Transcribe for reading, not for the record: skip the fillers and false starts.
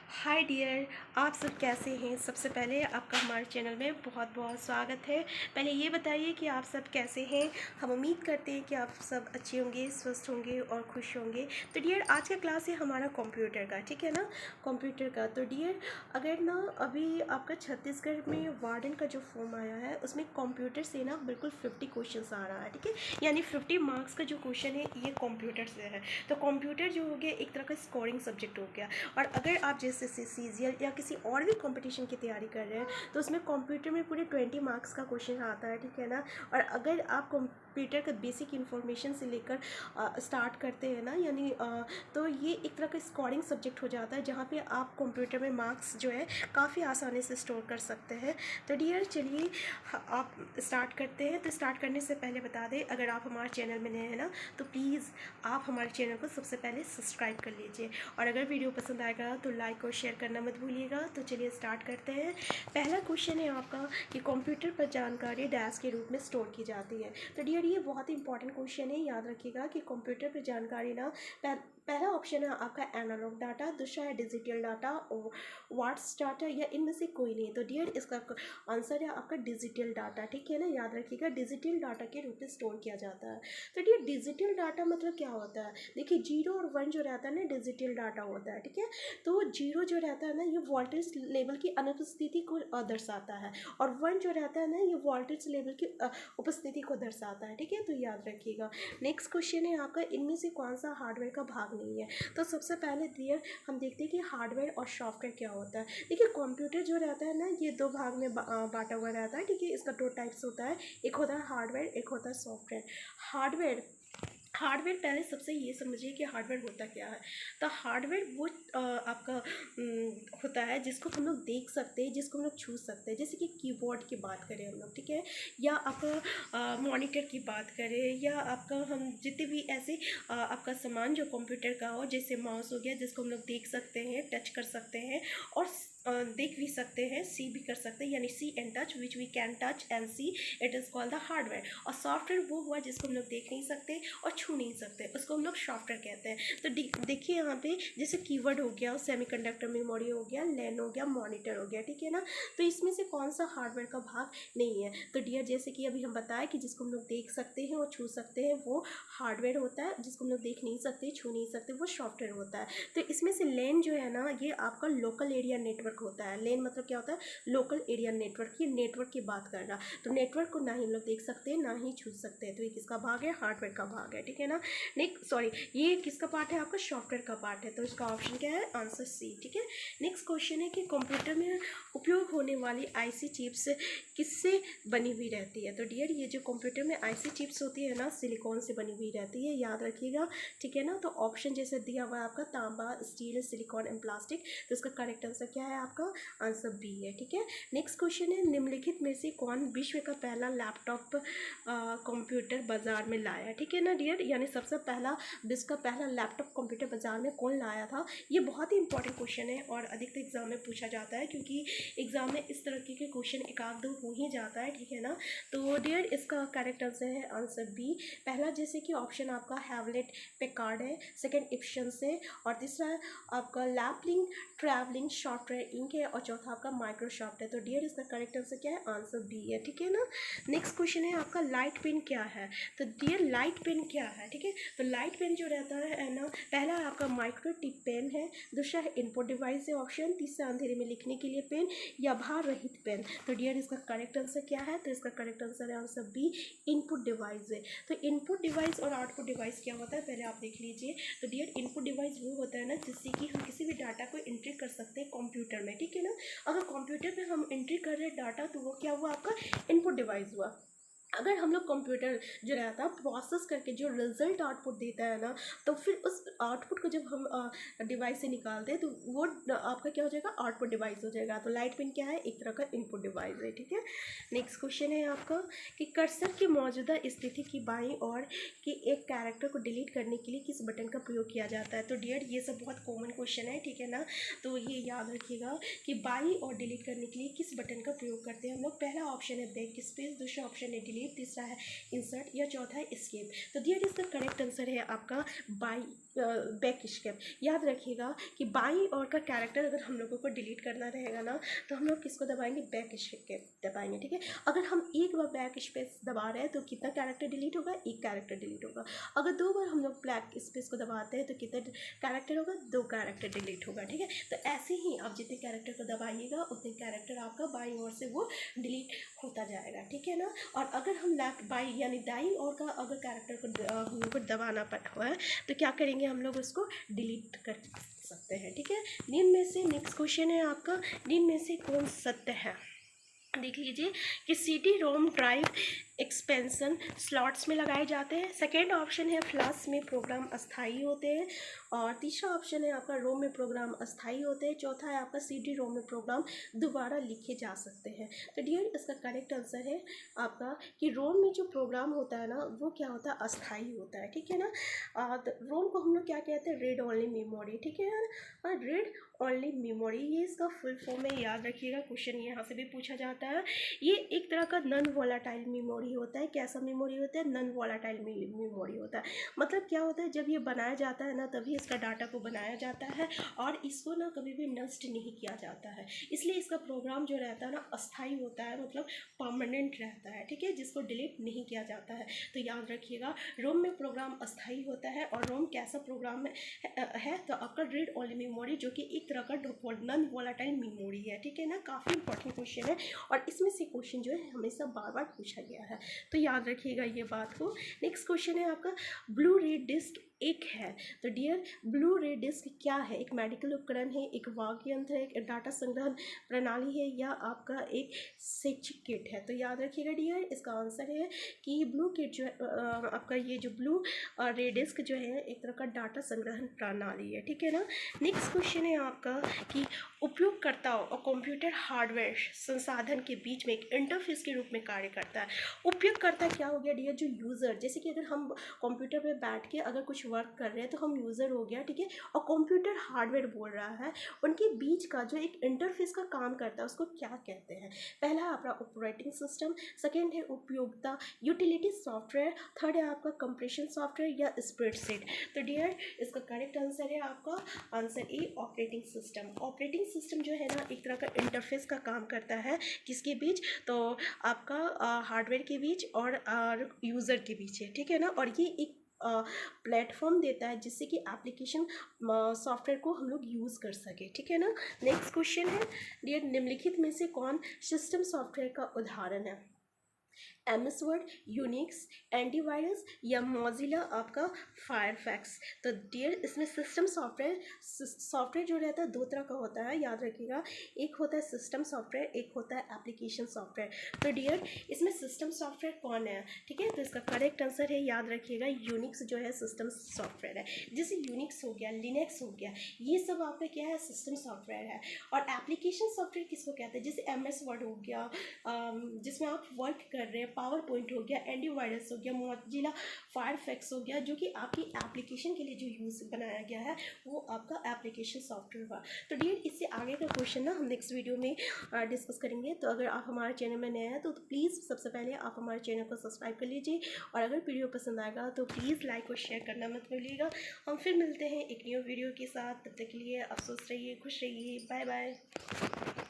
Hi dear, आप सब कैसे हैं। सबसे पहले आपका हमारे चैनल में बहुत बहुत स्वागत है। पहले ये बताइए कि आप सब कैसे हैं। हम उम्मीद करते हैं कि आप सब अच्छे होंगे, स्वस्थ होंगे और खुश होंगे। तो डियर, आज का क्लास है हमारा कंप्यूटर का, ठीक है ना, कंप्यूटर का। तो डियर, अगर ना अभी आपका छत्तीसगढ़ में वार्डन का जो फॉर्म आया है उसमें कंप्यूटर से ना बिल्कुल 50 क्वेश्चन आ रहा है, ठीक है। यानी 50 मार्क्स का जो क्वेश्चन है ये कंप्यूटर से है। तो कंप्यूटर जो हो गया एक तरह का स्कोरिंग सब्जेक्ट हो गया। और अगर आप जैसे सीजीएल या किसी और भी कंपटीशन की तैयारी कर रहे हैं तो उसमें कंप्यूटर में पूरे 20 मार्क्स का क्वेश्चन आता है, ठीक है ना। और अगर आप कंप्यूटर का बेसिक इन्फॉर्मेशन से लेकर स्टार्ट करते हैं ना, यानी तो ये एक तरह का स्कोरिंग सब्जेक्ट हो जाता है जहाँ पे आप कंप्यूटर में मार्क्स जो है काफ़ी आसानी से स्टोर कर सकते हैं। तो डियर चलिए आप स्टार्ट करते हैं। तो स्टार्ट करने से पहले बता दें, अगर आप हमारे चैनल में नए हैं ना तो प्लीज़ आप हमारे चैनल को सबसे पहले सब्सक्राइब कर लीजिए। और अगर वीडियो पसंद आएगा तो लाइक और शेयर करना मत भूलिएगा। तो चलिए स्टार्ट करते हैं। पहला क्वेश्चन है आपका कि कंप्यूटर पर जानकारी डैश के रूप में स्टोर की जाती है। तो डियर, ये बहुत ही इंपॉर्टेंट क्वेश्चन है। याद रखिएगा कि कंप्यूटर पर जानकारी ना पहला ऑप्शन है आपका एनालॉग डाटा, दूसरा है डिजिटल डाटा और वाट्स डाटा, या इनमें से कोई नहीं। तो डियर, इसका आंसर है आपका डिजिटल डाटा, ठीक है ना। याद रखिएगा डिजिटल डाटा के रूप में स्टोर किया जाता है। तो डियर, डिजिटल डाटा मतलब क्या होता है। देखिए, 0 और 1 जो रहता है ना डिजिटल डाटा होता है, ठीक है। तो 0 जो रहता है ना ये वोल्टेज लेवल की अनुपस्थिति को दर्शाता है, और 1 जो रहता है ना ये वोल्टेज लेवल की उपस्थिति को दर्शाता है, ठीक है। तो याद रखिएगा। नेक्स्ट क्वेश्चन है आपका, इनमें से कौन सा हार्डवेयर का भाग नहीं है। तो सबसे पहले डियर हम देखते हैं कि हार्डवेयर और सॉफ्टवेयर क्या होता है। देखिए, कंप्यूटर जो रहता है ना ये दो भाग में बांटा हुआ रहता है, ठीक है। इसका 2 टाइप्स होता है, एक होता है हार्डवेयर, एक होता है सॉफ्टवेयर। हार्डवेयर हार्डवेयर पहले सबसे ये समझिए कि हार्डवेयर होता क्या है। तो हार्डवेयर वो आपका होता है जिसको हम लोग देख सकते हैं, जिसको हम लोग छू सकते हैं। जैसे कि कीबोर्ड की बात करें हम लोग, ठीक है, या आपका मॉनिटर की बात करें, या आपका हम जितने भी ऐसे आपका सामान जो कंप्यूटर का हो, जैसे माउस हो गया जिसको हम लोग देख सकते हैं, टच कर सकते हैं, और देख भी सकते हैं, सी भी कर सकते हैं, यानी see and touch, which we can touch and see, it is called the hardware. और सॉफ्टवेयर वो हुआ जिसको हम लोग देख नहीं सकते और छू नहीं सकते, उसको हम लोग सॉफ्टवेयर कहते हैं। तो देखिए यहाँ पे जैसे कीवर्ड हो गया, सेमीकंडक्टर मेमोरी हो गया, लैन हो गया, मॉनिटर हो गया, ठीक है ना। तो इसमें से कौन सा हार्डवेयर का भाग नहीं है। तो डियर, जैसे कि अभी हम बताएं कि जिसको हम लोग देख सकते हैं और छू सकते हैं वो हार्डवेयर होता है, जिसको हम लोग देख नहीं सकते, छू नहीं सकते, वो सॉफ्टवेयर होता है। तो इसमें से लैन जो है ना ये आपका लोकल एरिया नेटवर्क होता है। लैन मतलब क्या होता है, लोकल एरिया नेटवर्क। ये नेटवर्क की बात कर रहा। तो नेटवर्क को ना ही हम लोग देख सकते हैं ना ही छू सकते हैं। तो ये किसका भाग है, हार्डवेयर का भाग है, ठीक है ना। नेक्स्ट ये किसका पार्ट है, आपका सॉफ्टवेयर का पार्ट है। तो इसका ऑप्शन क्या है, आंसर सी, ठीक है। नेक्स्ट क्वेश्चन है कि कंप्यूटर में उपयोग होने वाली आईसी चिप्स किससे बनी हुई रहती है। तो डियर, ये जो कंप्यूटर में आईसी चिप्स होती है ना सिलिकॉन से बनी हुई रहती है, याद रखिएगा, ठीक है ना। तो ऑप्शन जैसे दिया हुआ है आपका तांबा, स्टील, सिलिकॉन एंड प्लास्टिक। तो इसका करेक्ट आंसर क्या है, आपका आंसर बी है, ठीक है। नेक्स्ट क्वेश्चन है, निम्नलिखित में से कौन विश्व का पहला लैपटॉप कंप्यूटर बाजार में लाया, ठीक है ना डियर। यानी सबसे पहला विश्व का पहला लैपटॉप कंप्यूटर बाजार में कौन लाया था। ये बहुत ही इंपॉर्टेंट क्वेश्चन है और अधिकतर एग्जाम में पूछा जाता है, क्योंकि एग्जाम में इस तरह के क्वेश्चन एक आध दो हो ही जाता है, ठीक है ना। तो डियर, इसका करेक्ट आंसर है आंसर बी पहला। जैसे कि ऑप्शन आपका हैवलेट पैकार्ड है, सेकंड इप्सन से, और तीसरा आपका लैपलिंग ट्रैवलिंग सॉफ्टवेयर इंक है, और चौथा आपका माइक्रोसॉफ्ट है। तो डियर, इसका करेक्ट आंसर क्या है, आंसर बी है, ठीक है ना। नेक्स्ट क्वेश्चन है आपका, लाइट पेन क्या है। तो डियर, लाइट पेन क्या है, ठीक है। तो लाइट पेन जो रहता है ना, पहला आपका माइक्रो टिप पेन है, दूसरा है इनपुट डिवाइस है ऑप्शन, तीसरा अंधेरे में लिखने के लिए पेन, या भार रहित पेन। तो डियर, इसका करेक्ट आंसर क्या है, तो इसका करेक्ट आंसर है आंसर बी, इनपुट डिवाइस है। तो इनपुट डिवाइस और आउटपुट डिवाइस क्या होता है पहले आप देख लीजिए। तो डियर, इनपुट डिवाइस वो होता है ना जिससे कि हम किसी भी डाटा को एंट्री कर सकते हैं कंप्यूटर में, ठीक है ना। अगर कंप्यूटर में हम एंट्री कर रहे हैं डाटा तो वो क्या हुआ, आपका इनपुट डिवाइस हुआ। अगर हम लोग कंप्यूटर जो रहता है प्रोसेस करके जो रिजल्ट आउटपुट देता है ना, तो फिर उस आउटपुट को जब हम डिवाइस से निकालते हैं तो वो आपका क्या हो जाएगा, आउटपुट डिवाइस हो जाएगा। तो लाइट पेन क्या है, एक तरह का इनपुट डिवाइस है, ठीक है। नेक्स्ट क्वेश्चन है आपका कि कर्सर की मौजूदा स्थिति की बाईं ओर के एक कैरेक्टर को डिलीट करने के लिए किस बटन का प्रयोग किया जाता है। तो डियर, ये सब बहुत कॉमन क्वेश्चन है, ठीक है ना। तो ये याद रखिएगा कि बाईं ओर डिलीट करने के लिए किस बटन का प्रयोग करते हैं हम लोग। पहला ऑप्शन है बैक स्पेस, दूसरा ऑप्शन है डिलीट, तीसरा है इंसर्ट, या चौथा है एस्केप। तो डियर, इसका करेक्ट आंसर है आपका बाई बैक एस्केप। याद रखिएगा कि बाईं ओर का कैरेक्टर अगर हम लोगों को डिलीट करना रहेगा ना तो हम लोग किसको दबाएंगे, बैक एस्केप दबाएंगे, ठीक है। अगर हम एक बार बैक स्पेस दबा रहे हैं तो कितना कैरेक्टर डिलीट होगा, एक कैरेक्टर डिलीट होगा। अगर 2 बार हम लोग बैक स्पेस को दबाते हैं तो कितना कैरेक्टर होगा, 2 कैरेक्टर डिलीट होगा, ठीक है। तो ऐसे ही आप जितने कैरेक्टर को दबाइएगा उतने कैरेक्टर आपका बाईं ओर से वो डिलीट होता जाएगा, ठीक है ना। और अगर हम लेफ्ट बाई यानी दाई ओर का अगर कैरेक्टर को हम लोग को दबाना हुआ है तो क्या करेंगे, हम लोग उसको डिलीट कर सकते हैं, ठीक है। निम्न में से, नेक्स्ट क्वेश्चन है आपका, निम्न में से कौन सत्य है। देख लीजिए कि CD रोम ड्राइव एक्सपेंशन स्लॉट्स में लगाए जाते हैं। सेकेंड ऑप्शन है फ्लैश में प्रोग्राम अस्थाई होते हैं। और तीसरा ऑप्शन है आपका रोम में प्रोग्राम अस्थाई होते हैं। चौथा है आपका CD रोम में प्रोग्राम दोबारा लिखे जा सकते हैं। तो डियर इसका करेक्ट आंसर है आपका कि रोम में जो प्रोग्राम होता है ना वो क्या होता है, अस्थाई होता है, ठीक है ना। रोम को हम लोग क्या कहते हैं, रीड ओनली मेमोरी, ठीक है ना, रीड ओनली मेमोरी, ये इसका फुल फॉर्म है। याद रखिएगा, क्वेश्चन यहाँ से भी पूछा जाता है। ये एक तरह का नॉन वोलेटाइल मेमोरी होता है। कैसा मेमोरी होता है, नॉन वोलेटाइल मेमोरी होता है। मतलब क्या होता है, जब ये बनाया जाता है ना तभी इसका डाटा को बनाया जाता है और इसको ना कभी भी नष्ट नहीं किया जाता है। इसलिए इसका प्रोग्राम जो रहता है ना अस्थाई होता है, मतलब परमानेंट रहता है, ठीक है, जिसको डिलीट नहीं किया जाता है। तो याद रखिएगा रोम में प्रोग्राम अस्थाई होता है। और रोम कैसा प्रोग्राम है तो आपका रीड ओनली मेमोरी, जो कि एक तरह का नॉन वोलेटाइल मेमोरी है, ठीक है ना। काफ़ी इंपॉर्टेंट क्वेश्चन है और इसमें से क्वेश्चन जो है हमेशा बार बार पूछा गया है, तो याद रखिएगा ये बात को। नेक्स्ट क्वेश्चन है आपका, ब्लू रे डिस्क एक है। तो डियर ब्लू रे डिस्क क्या है, एक मेडिकल उपकरण है, एक वाद्य यंत्र है, एक डाटा संग्रहण प्रणाली है, या आपका एक शैक्षिक किट है। तो याद रखिएगा डियर इसका आंसर है कि ब्लू किट जो आपका ये जो ब्लू रे डिस्क जो है एक तरह का डाटा संग्रहण प्रणाली है, ठीक है ना। नेक्स्ट क्वेश्चन है आपका कि उपयोगकर्ताओं और कंप्यूटर हार्डवेयर संसाधन के बीच में एक इंटरफेस के रूप में कार्य करता है। उपयोगकर्ता क्या हो गया डियर, जो यूज़र, जैसे कि अगर हम कंप्यूटर पे बैठ के अगर कुछ वर्क कर रहे हैं तो हम यूज़र हो गया, ठीक है। और कंप्यूटर हार्डवेयर बोल रहा है, उनके बीच का जो एक इंटरफेस का काम करता है उसको क्या कहते हैं। पहला है आपका ऑपरेटिंग सिस्टम, सेकेंड है उपयोगिता यूटिलिटी सॉफ्टवेयर, थर्ड है आपका कंप्रेशन सॉफ्टवेयर या स्प्रेडशीट। तो डियर इसका करेक्ट आंसर है आपका answer A, operating system. Operating system जो है ना एक तरह का इंटरफेस का काम करता है, किसके बीच, तो आपका हार्डवेयर के बीच और यूज़र के बीच है, ठीक है ना। और ये एक प्लेटफॉर्म देता है जिससे कि एप्लीकेशन सॉफ्टवेयर को हम लोग यूज़ कर सके, ठीक है ना। नेक्स्ट क्वेश्चन है डियर, निम्नलिखित में से कौन सिस्टम सॉफ्टवेयर का उदाहरण है। MS वर्ड, यूनिक्स, एंटीवायरस या मोजिला आपका फायरफैक्स। तो डियर इसमें सिस्टम सॉफ्टवेयर जो रहता है 2 तरह का होता है, याद रखिएगा। एक होता है सिस्टम सॉफ्टवेयर, एक होता है एप्लीकेशन सॉफ्टवेयर। तो डियर इसमें सिस्टम सॉफ्टवेयर कौन है, ठीक है। तो इसका करेक्ट आंसर है, याद रखिएगा, यूनिक्स जो है सिस्टम सॉफ्टवेयर है। जैसे यूनिक्स हो गया, लिनक्स हो गया, ये सब आपका क्या है, सिस्टम सॉफ्टवेयर है। और एप्लीकेशन सॉफ्टवेयर किसको कहते हैं, जैसे MS वर्ड हो गया जिसमें आप वर्क कर रहे हैं, पावर पॉइंट हो गया, एंटीवायरस हो गया, मोजिला फायरफैक्स हो गया, जो कि आपकी एप्लीकेशन के लिए जो यूज़ बनाया गया है वो आपका एप्लीकेशन सॉफ्टवेयर हुआ। तो डियर इससे आगे का क्वेश्चन ना हम नेक्स्ट वीडियो में डिस्कस करेंगे। तो अगर आप हमारे चैनल में नए हैं तो प्लीज़ सबसे पहले आप हमारे चैनल को सब्सक्राइब कर लीजिए और अगर वीडियो पसंद आएगा तो प्लीज़ लाइक और शेयर करना मत भूलिएगा। हम फिर मिलते हैं एक न्यू वीडियो के साथ, तब तक के लिए अफसोस रहिए, खुश रहिए, बाय बाय।